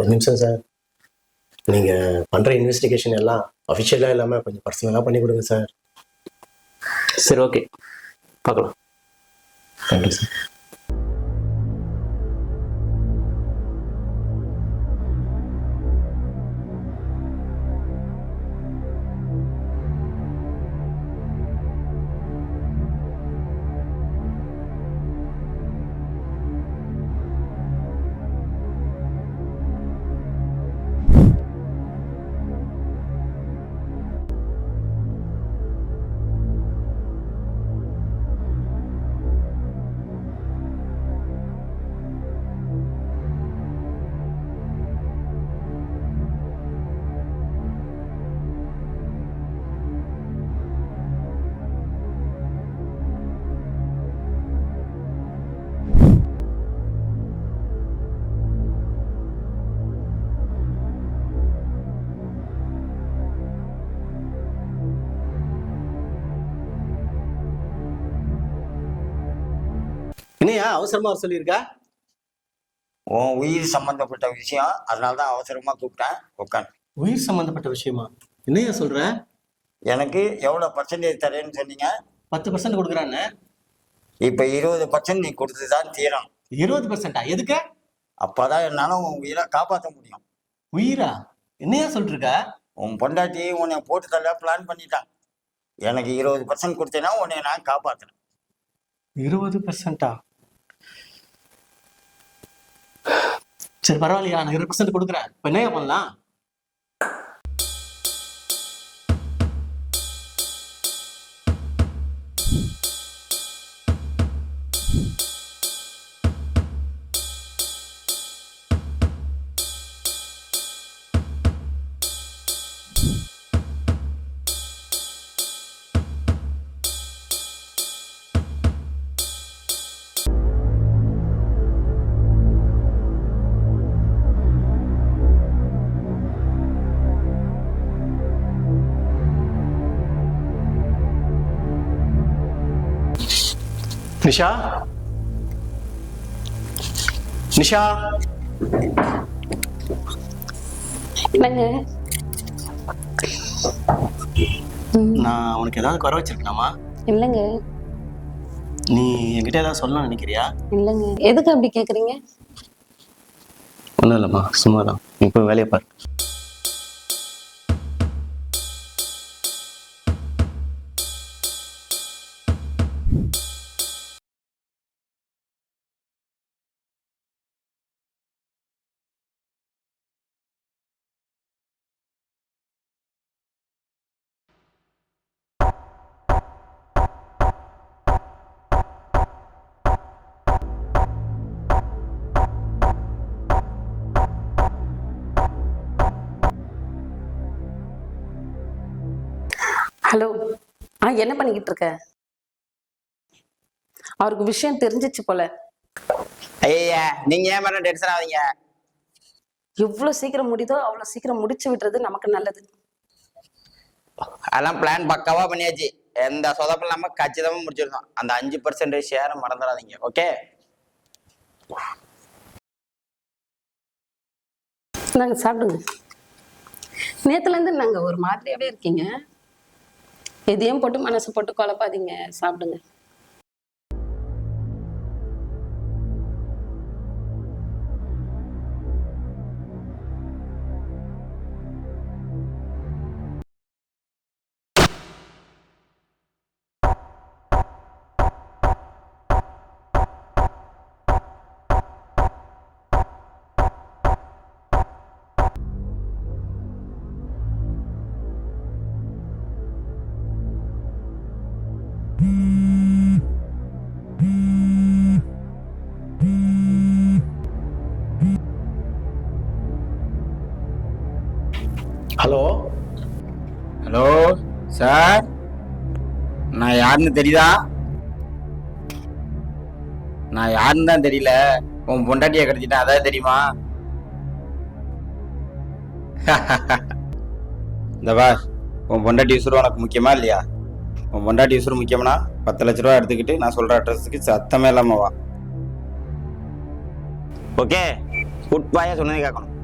ஒரு நிமிஷம் சார். நீங்கள் பண்ணுற இன்வெஸ்டிகேஷன் எல்லாம் அஃபிஷியலாக இல்லாமல் கொஞ்சம் பர்சனலாக பண்ணி கொடுங்க சார். சரி, ஓகே, பார்க்கலாம். Thank you sir. என்னையா அவசரமா சொல்லியிருக்கா? உன் உயிர் சம்பந்தப்பட்ட விஷயம், அதனாலதான் அவசரமா கூப்பிட்டேன். உட்காந்து. உயிர் சம்பந்தப்பட்ட விஷயமா? என்னையா சொல்ற? எனக்கு எவ்வளவு பர்சன்டேஜ் தரேன்னு சொன்னீங்க? 10% கொடுக்குறான்னு. இப்ப 20% நீ கொடுத்துதான் தீரணும். 20%? எதுக்கு? அப்பதான் என்னால உன் உயிரை காப்பாற்ற முடியும். உயிரா? என்னையா சொல்லிருக்க? உன் பொண்டாட்டி உன்னை போட்டு தள்ள பிளான் பண்ணிட்டான். எனக்கு 20% கொடுத்தேன்னா உன்னை நான் காப்பாத்துறேன். 20%? சரி, பரவாயில்லையா, நான் 20% கொடுக்குறேன். இப்ப என்னையா பண்ணலாம்? நிஷா, நிஷா, என்னங்க? நான் உனக்கு ஏதாவது குறை வச்சிருக்கலாமா? இல்லைங்க. நீ என்கிட்ட ஏதாவது சொல்லணும்னு நினைக்கிறியா? இல்லைங்க. எதுக்கு அப்படி கேக்குறீங்க? ஒன்றும் இல்லைம்மா, சும்மா தான். நீ போய் வேலையை பாரு. ஹலோ. என்ன பண்ணிக்கிட்டு இருக்க? அவருக்கு விஷயம் தெரிஞ்சிச்சு போல. ஐயா, நீங்க ஏன் மேடம் டென்ஷன் ஆவீங்க? எவ்வளவு சீக்கிரம் முடியுதோ அவ்வளவு சீக்கிரம் முடிச்சு விடுறது நமக்கு நல்லது. அதெல்லாம் பிளான் பக்காவா பண்ணியாச்சு. எந்த சொதப்பும் இல்லாம கச்சிதமா முடிச்சிருந்தோம். அந்த 5% ஷேரை மறந்துடாதீங்க. ஓகே, நாங்க சாப்பிடுங்க. நேத்துல இருந்து நாங்க ஒரு மாதிரியாவே இருக்கீங்க. எதையும் போட்டு மனசு போட்டு குழப்பாதீங்க, சாப்பிடுங்க. ஹலோ. ஹலோ சார், நான் யாருன்னு தெரியுதா? நான் யாருன்னு தான் தெரியல. உன் பொண்டாட்டியை கிடைச்சிட்டேன், அதாவது தெரியுமா? இந்த வா, உன் பொண்டாட்டி உசுறு உனக்கு முக்கியமா இல்லையா? உன் பொண்டாட்டி உசுறு முக்கியம்னா 10 லட்ச ரூபா எடுத்துக்கிட்டு நான் சொல்ற அட்ரஸுக்கு சத்தமே இல்லாம வா. ஓகே, குட் பாயா சொன்னதே கேட்கணும்.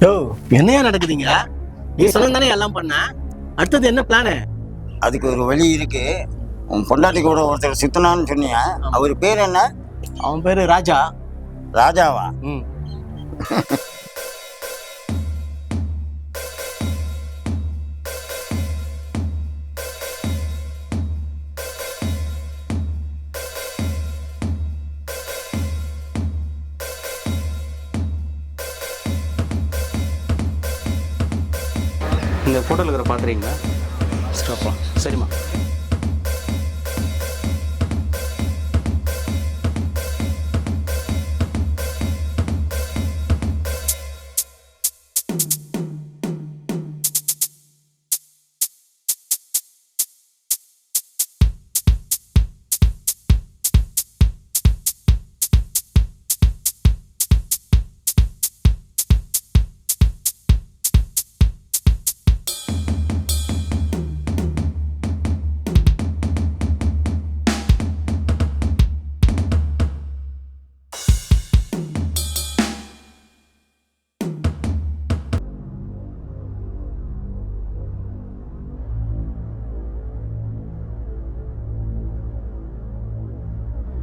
யோ என்னையா நடக்குதுங்க? நீ சொன்ன தானே எல்லாம் பண்ண. அடுத்தது என்ன பிளானு? அதுக்கு ஒரு வழி இருக்கு. உன் பொண்டாட்டி கூட ஒருத்தர் சுத்தினான்னு சொன்னியா, அவர் பேர் என்ன? அவன் பேரு ராஜா. ராஜாவா? ம். இந்த ஃபோட்டோவில் இருக்கிற பார்க்குறீங்களா? ஸ்டாப்பா. சரிம்மா.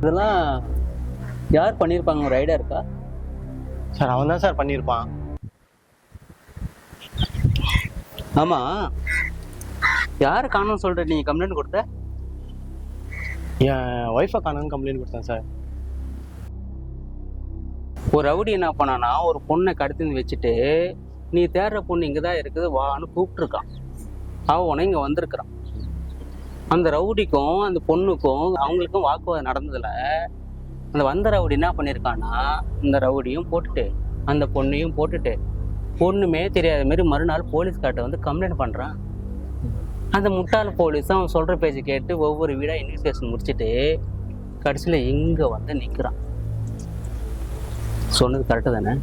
இதெல்லாம் யார் பண்ணியிருப்பாங்க, ஒரு ஐடியா இருக்கா? சார் அவன் தான் சார் பண்ணியிருப்பான். ஆமாம், யார் காணோம்னு சொல்லிட்டு நீங்கள் கம்ப்ளைண்ட் கொடுத்த? என் ஒய்ஃபை காணுன்னு கம்ப்ளைண்ட் கொடுத்தேன் சார். ஒரு ரவுடி என்ன பண்ணானா, ஒரு பொண்ணை கடத்தின்னு வச்சுட்டு நீ தேடுற பொண்ணு இங்கே தான் இருக்குது வான்னு கூப்பிட்டுருக்கான். அவன் உன இங்கே வந்திருக்கிறான். அந்த ரவுடிக்கும் அந்த பொண்ணுக்கும் அவங்களுக்கும் வாக்குவாதம் நடந்ததில் அந்த வந்த ரவுடி என்ன பண்ணியிருக்கான்னா, இந்த ரவுடியும் போட்டுட்டு அந்த பொண்ணையும் போட்டுட்டு பொண்ணுமே தெரியாத மாரி மறுநாள் போலீஸ்கார்ட்ட வந்து கம்ப்ளைண்ட் பண்ணுறான். அந்த முட்டாள் போலீஸும் அவன் சொல்கிற பேச்சு கேட்டு ஒவ்வொரு வீடாக இன்வெஸ்டிகேஷன் முடிச்சுட்டு கடைசியில் இங்கே வந்து நிற்கிறான். சொன்னது கரெக்டு தானே?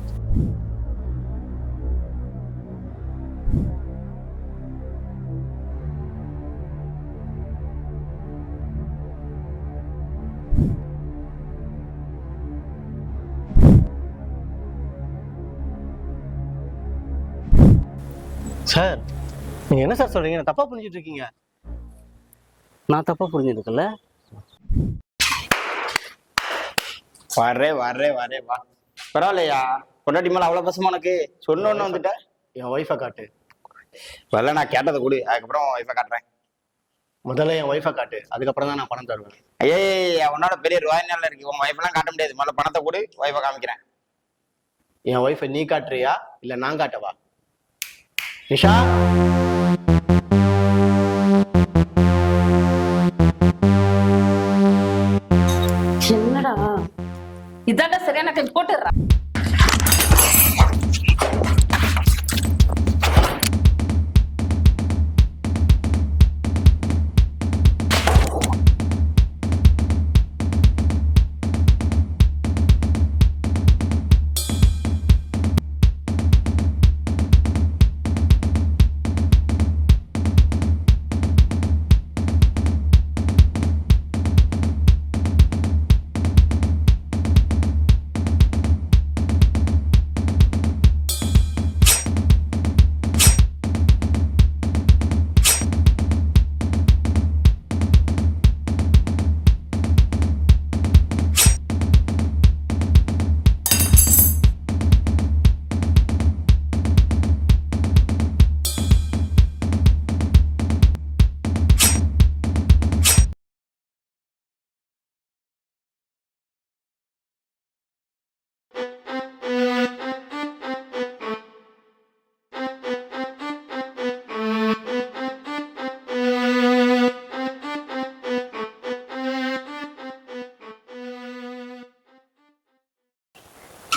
சார் நீங்க என்ன சார் சொல்றீங்க? நான் தப்பா புரிஞ்சுட்டு இருக்கீங்க. நான் தப்பாக புரிஞ்சுருக்கல. வரே வரே வரே வா. பரவாயில்லையா, பொண்டாட்டி மேல அவ்வளவு பசமா உனக்கு? சொன்னோன்னு வந்துட்ட. என் ஒய்ஃபை காட்டு. வரல, நான் கேட்டதை கொடு, அதுக்கப்புறம் ஒய்ஃபை காட்டுறேன். முதல்ல என் ஒய்ஃபை காட்டு, அதுக்கப்புறம் தான் நான் பணம் தருவேன். ஐயே, உன்னோட பெரிய ரூபாய் நாள் இருக்கு, உன் ஒய்ஃபெல்லாம் காட்ட முடியாது. முதல்ல பணத்தை கொடு, ஒய்ஃபை காமிக்கிறேன். என் ஒய்ஃபை நீ காட்டுறியா இல்ல நான் காட்டவா? நிஷா, என்னடா இதாண்டா சரியான கை போட்டுடுறா.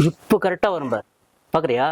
இப்போ கரெக்டாக வரும் பார், பார்க்குறியா?